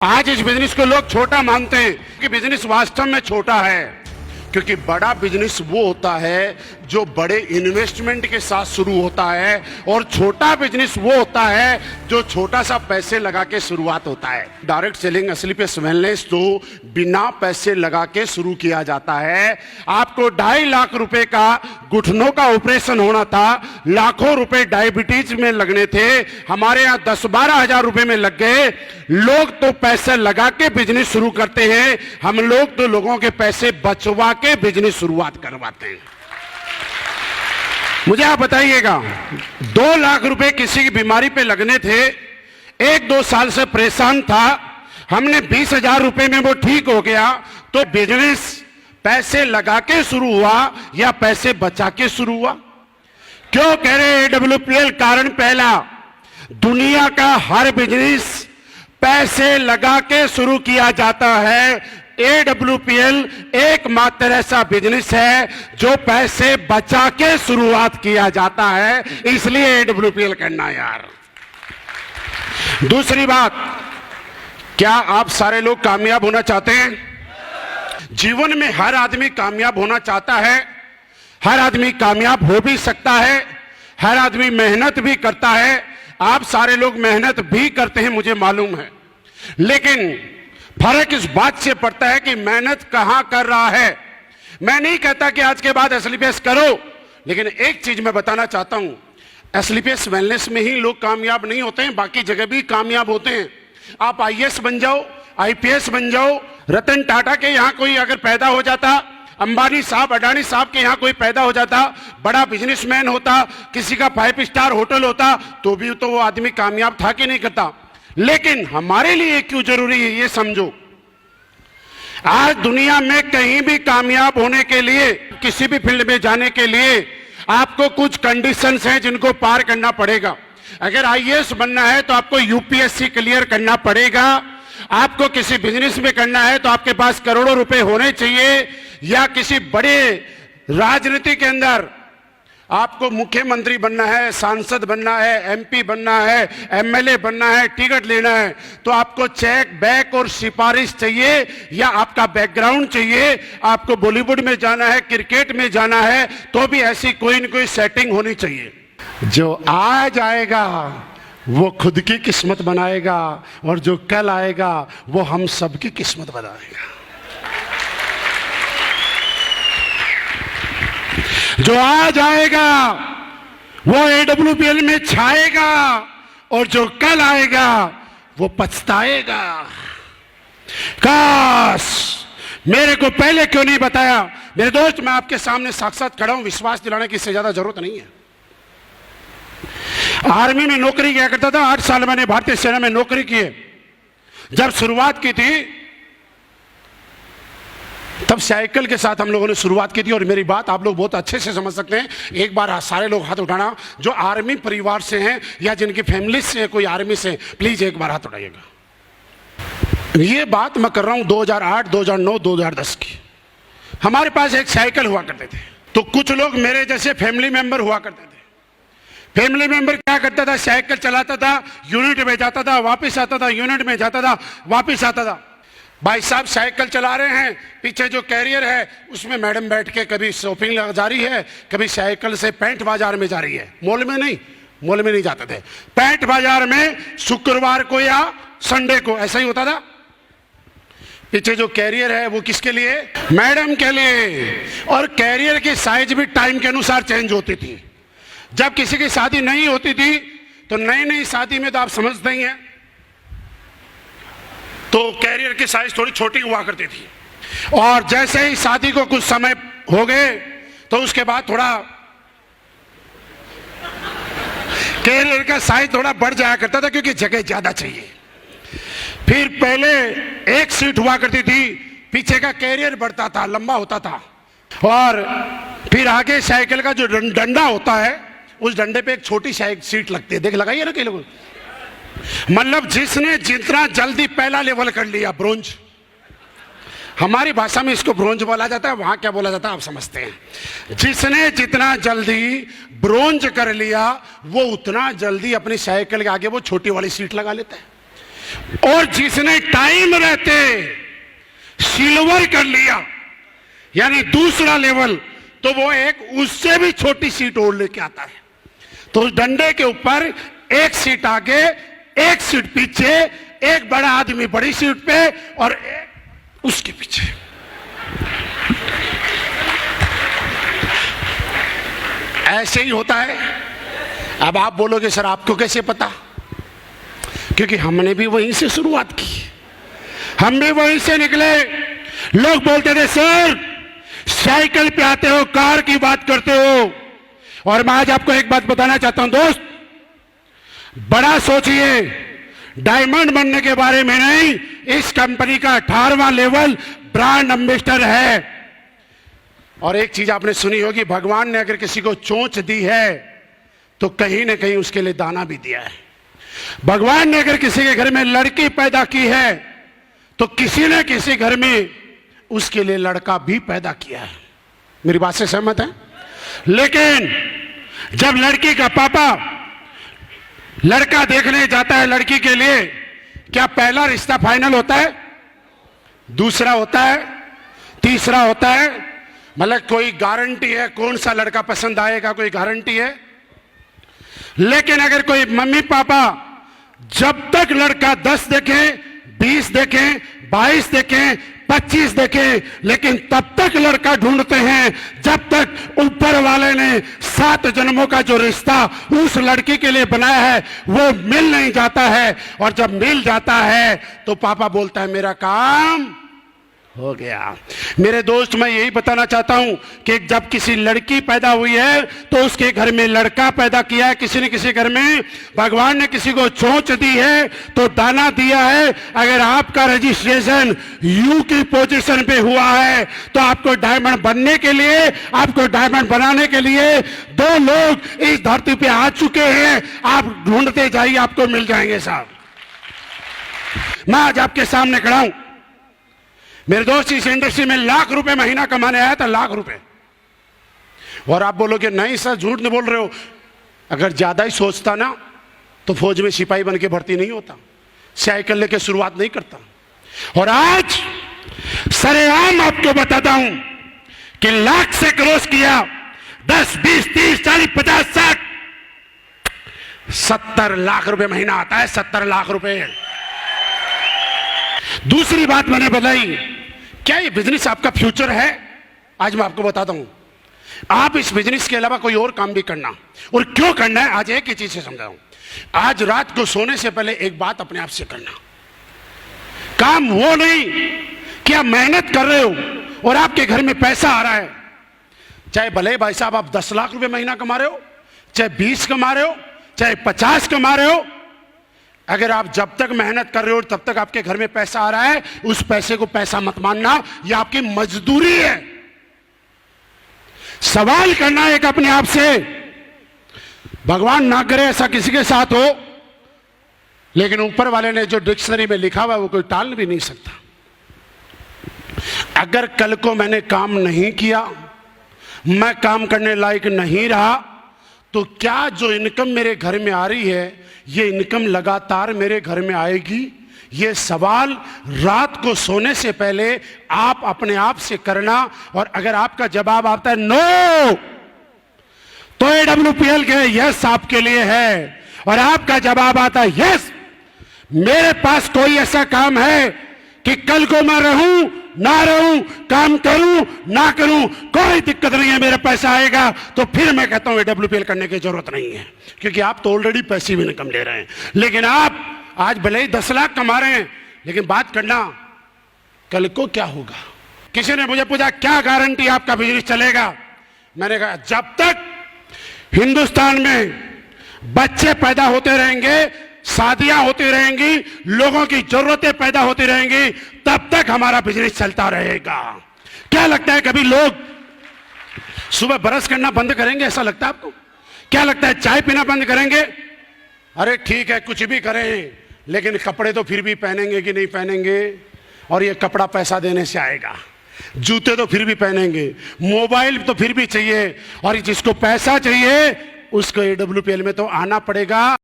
आज इस बिजनेस को लोग छोटा मानते हैं कि बिजनेस वास्तव में छोटा है, क्योंकि बड़ा बिजनेस वो होता है जो बड़े इन्वेस्टमेंट के साथ शुरू होता है, और छोटा बिजनेस वो होता है जो छोटा सा पैसे लगा के शुरुआत होता है। डायरेक्ट सेलिंग एसलीपीएस वेलनेस तो बिना पैसे लगा के शुरू किया जाता है। आपको 2.5 लाख रुपए का घुटनों का ऑपरेशन होना था, लाखों रुपए डायबिटीज में लगने थे, हमारे यहाँ 10-12 हजार रुपए में लग गए। लोग तो पैसे लगा के बिजनेस शुरू करते हैं, हम लोग तो लोगों के पैसे बचवा के बिजनेस शुरुआत करवाते हैं। मुझे आप बताइएगा, 2 लाख रुपए किसी की बीमारी पे लगने थे, 1-2 साल से परेशान था, हमने 20,000 रुपए में वो ठीक हो गया। तो बिजनेस पैसे लगा के शुरू हुआ या पैसे बचा के शुरू हुआ? क्यों कह रहे AWPL? कारण पहला, दुनिया का हर बिजनेस पैसे लगा के शुरू किया जाता है। AWPL एकमात्र ऐसा बिजनेस है जो पैसे बचा के शुरुआत किया जाता है, इसलिए AWPL करना यार। दूसरी बात, क्या आप सारे लोग कामयाब होना चाहते हैं? जीवन में हर आदमी कामयाब होना चाहता है, हर आदमी कामयाब हो भी सकता है, हर आदमी मेहनत भी करता है। आप सारे लोग मेहनत भी करते हैं, मुझे मालूम है, लेकिन फर्क इस बात से पड़ता है कि मेहनत कहां कर रहा है। मैं नहीं कहता कि आज के बाद एसलीपीएस करो, लेकिन एक चीज मैं बताना चाहता हूं, एसलीपीएस वेलनेस में ही लोग कामयाब नहीं होते हैं, बाकी जगह भी कामयाब होते हैं। आप आईएएस बन जाओ, आईपीएस बन जाओ, रतन टाटा के यहां कोई अगर पैदा हो जाता, अंबानी साहब, अडानी साहब के यहां कोई पैदा हो जाता, बड़ा बिजनेसमैन होता, किसी का 5 स्टार होटल होता, तो भी तो वो आदमी कामयाब था कि नहीं करता। लेकिन हमारे लिए क्यों जरूरी है ये समझो। आज दुनिया में कहीं भी कामयाब होने के लिए, किसी भी फील्ड में जाने के लिए आपको कुछ कंडीशंस हैं जिनको पार करना पड़ेगा। अगर आईएएस बनना है तो आपको यूपीएससी क्लियर करना पड़ेगा। आपको किसी बिजनेस में करना है तो आपके पास करोड़ों रुपए होने चाहिए, या किसी बड़े राजनीति के अंदर आपको मुख्यमंत्री बनना है, सांसद बनना है, एमपी बनना है, एमएलए बनना है, टिकट लेना है, तो आपको चेक बैक और सिफारिश चाहिए, या आपका बैकग्राउंड चाहिए। आपको बॉलीवुड में जाना है, क्रिकेट में जाना है, तो भी ऐसी कोई न कोई सेटिंग होनी चाहिए। जो आज आएगा वो खुद की किस्मत बनाएगा, और जो कल आएगा वो हम सबकी किस्मत बनाएगा। जो आज आएगा वो AWPL में छाएगा, और जो कल आएगा वो पछताएगा। काश मेरे को पहले क्यों नहीं बताया। मेरे दोस्त, मैं आपके सामने साक्षात खड़ा हूं, विश्वास दिलाने की इससे ज्यादा जरूरत नहीं है। आर्मी में नौकरी किया करता था, 8 साल मैंने भारतीय सेना में नौकरी की है। जब शुरुआत की थी तब साइकिल के साथ हम लोगों ने शुरुआत की थी, और मेरी बात आप लोग बहुत अच्छे से समझ सकते हैं। एक बार सारे लोग हाथ उठाना जो आर्मी परिवार से हैं या जिनकी फैमिली से कोई आर्मी से, प्लीज एक बार हाथ उठाइएगा। ये बात मैं कर रहा हूं 2008, 2009, 2010 की। हमारे पास एक साइकिल हुआ करते थे, तो कुछ लोग मेरे जैसे फैमिली मेंबर हुआ करते थे। फैमिली मेंबर क्या करता था, साइकिल चलाता था, यूनिट में जाता था, वापिस आता था, यूनिट में जाता था, वापिस आता था। भाई साहब साइकिल चला रहे हैं, पीछे जो कैरियर है उसमें मैडम बैठ के कभी शॉपिंग जा रही है, कभी साइकिल से पैंट बाजार में जा रही है। मॉल में नहीं जाते थे, पैंट बाजार में शुक्रवार को या संडे को, ऐसा ही होता था। पीछे जो कैरियर है वो किसके लिए? मैडम के लिए। और कैरियर की साइज भी टाइम के अनुसार चेंज होती थी। जब किसी की शादी नहीं होती थी तो नई शादी में तो आप समझते ही हैं, तो कैरियर की साइज थोड़ी छोटी हुआ करती थी, और जैसे ही शादी को कुछ समय हो गए तो उसके बाद थोड़ा कैरियर का साइज थोड़ा बढ़ जाया करता था, क्योंकि जगह ज्यादा चाहिए। फिर पहले एक सीट हुआ करती थी, पीछे का कैरियर बढ़ता था, लंबा होता था, और फिर आगे साइकिल का जो डंडा होता है उस डंडे पे एक छोटी सीट लगती है। देख लगाइए ना कई लोगों, मतलब जिसने जितना जल्दी पहला लेवल कर लिया, ब्रोंज, हमारी भाषा में इसको ब्रोंज बोला जाता है, वहां क्या बोला जाता है आप समझते हैं। जिसने जितना जल्दी ब्रोंज कर लिया वो उतना जल्दी अपनी साइकिल के आगे वो छोटी वाली सीट लगा लेता है। और जिसने टाइम रहते सिल्वर कर लिया, यानी दूसरा लेवल, तो वो एक उससे भी छोटी सीट और लेके आता है। तो उस डंडे के ऊपर एक सीट आगे, एक सीट पीछे, एक बड़ा आदमी बड़ी सीट पे और एक उसके पीछे। ऐसे ही होता है। अब आप बोलोगे सर आपको कैसे पता? क्योंकि हमने भी वहीं से शुरुआत की, हम भी वहीं से निकले। लोग बोलते थे सर साइकिल पे आते हो, कार की बात करते हो। और मैं आज आपको एक बात बताना चाहता हूं दोस्त, बड़ा सोचिए, डायमंड बनने के बारे में नहीं, इस कंपनी का 18वां लेवल ब्रांड एम्बेसडर है। और एक चीज आपने सुनी होगी, भगवान ने अगर किसी को चोंच दी है तो कहीं ना कहीं उसके लिए दाना भी दिया है। भगवान ने अगर किसी के घर में लड़की पैदा की है तो किसी न किसी घर में उसके लिए लड़का भी पैदा किया है। मेरी बात से सहमत है? लेकिन जब लड़की का पापा लड़का देखने जाता है लड़की के लिए, क्या पहला रिश्ता फाइनल होता है? दूसरा होता है? तीसरा होता है? मतलब कोई गारंटी है कौन सा लड़का पसंद आएगा? कोई गारंटी है? लेकिन अगर कोई मम्मी पापा जब तक लड़का 10 देखें, 20 देखें, 22 देखें, 25 देखें, लेकिन तब तक लड़का ढूंढते हैं जब तक ऊपर वाले ने 7 जन्मों का जो रिश्ता उस लड़की के लिए बनाया है वो मिल नहीं जाता है। और जब मिल जाता है तो पापा बोलता है मेरा काम हो गया। मेरे दोस्त, मैं यही बताना चाहता हूं कि जब किसी लड़की पैदा हुई है तो उसके घर में लड़का पैदा किया है किसी न किसी घर में। भगवान ने किसी को चोंच दी है तो दाना दिया है। अगर आपका रजिस्ट्रेशन यू की पोजीशन पे हुआ है तो आपको डायमंड बनने के लिए, आपको डायमंड बनाने के लिए 2 लोग इस धरती पे आ चुके हैं। आप ढूंढते जाइए, आपको मिल जाएंगे साहब। मैं आज आपके सामने खड़ा हूं। मेरे दोस्त, इस इंडस्ट्री में लाख रुपए महीना कमाने आया था, लाख रुपए। और आप बोलोगे नहीं सर झूठ नहीं बोल रहे हो। अगर ज्यादा ही सोचता ना तो फौज में सिपाही बन के भर्ती नहीं होता, साइकिल लेके शुरुआत नहीं करता। और आज सरेआम आपको बताता हूं कि लाख से क्रॉस किया, 10, 20, 30, 40, 50, 60, 70 लाख रुपए महीना आता है। 70 लाख रुपए। दूसरी बात मैंने बताई, क्या ये बिजनेस आपका फ्यूचर है? आज मैं आपको बताता हूं। आप इस बिजनेस के अलावा कोई और काम भी करना, और क्यों करना है आज एक ही चीज से समझाऊं। आज रात को सोने से पहले एक बात अपने आप से करना। काम वो नहीं कि आप मेहनत कर रहे हो और आपके घर में पैसा आ रहा है, चाहे भले भाई साहब आप 10 लाख रुपए महीना कमा रहे हो, चाहे 20 कमा रहे हो, चाहे 50 कमा रहे हो। अगर आप जब तक मेहनत कर रहे हो तब तक आपके घर में पैसा आ रहा है, उस पैसे को पैसा मत मानना, यह आपकी मजदूरी है। सवाल करना एक अपने आप से, भगवान ना करे ऐसा किसी के साथ हो, लेकिन ऊपर वाले ने जो डिक्शनरी में लिखा हुआ है वो कोई टाल भी नहीं सकता। अगर कल को मैंने काम नहीं किया, मैं काम करने लायक नहीं रहा, तो क्या जो इनकम मेरे घर में आ रही है ये इनकम लगातार मेरे घर में आएगी? ये सवाल रात को सोने से पहले आप अपने आप से करना। और अगर आपका जवाब आता है नो, तो AWPL के यस आपके लिए है। और आपका जवाब आता है यस, मेरे पास कोई ऐसा काम है कि कल को मैं रहूं ना रहूं, काम करूं ना करूं, कोई दिक्कत नहीं है, मेरा पैसा आएगा, तो फिर मैं कहता हूं AWPL करने की जरूरत नहीं है। क्योंकि आप तो ऑलरेडी पैसिव इनकम ले रहे हैं। लेकिन आप आज भले ही 10 लाख कमा रहे हैं, लेकिन बात करना कल को क्या होगा। किसी ने मुझे पूछा क्या गारंटी आपका बिजनेस चलेगा? मैंने कहा जब तक हिंदुस्तान में बच्चे पैदा होते रहेंगे, शादियां होती रहेंगी, लोगों की जरूरतें पैदा होती रहेंगी, तब तक हमारा बिजनेस चलता रहेगा। क्या लगता है कभी लोग सुबह ब्रश करना बंद करेंगे? ऐसा लगता है आपको? क्या लगता है चाय पीना बंद करेंगे? अरे ठीक है कुछ भी करें, लेकिन कपड़े तो फिर भी पहनेंगे कि नहीं पहनेंगे? और ये कपड़ा पैसा देने से आएगा, जूते तो फिर भी पहनेंगे, मोबाइल तो फिर भी चाहिए, और जिसको पैसा चाहिए उसको AWPL में तो आना पड़ेगा।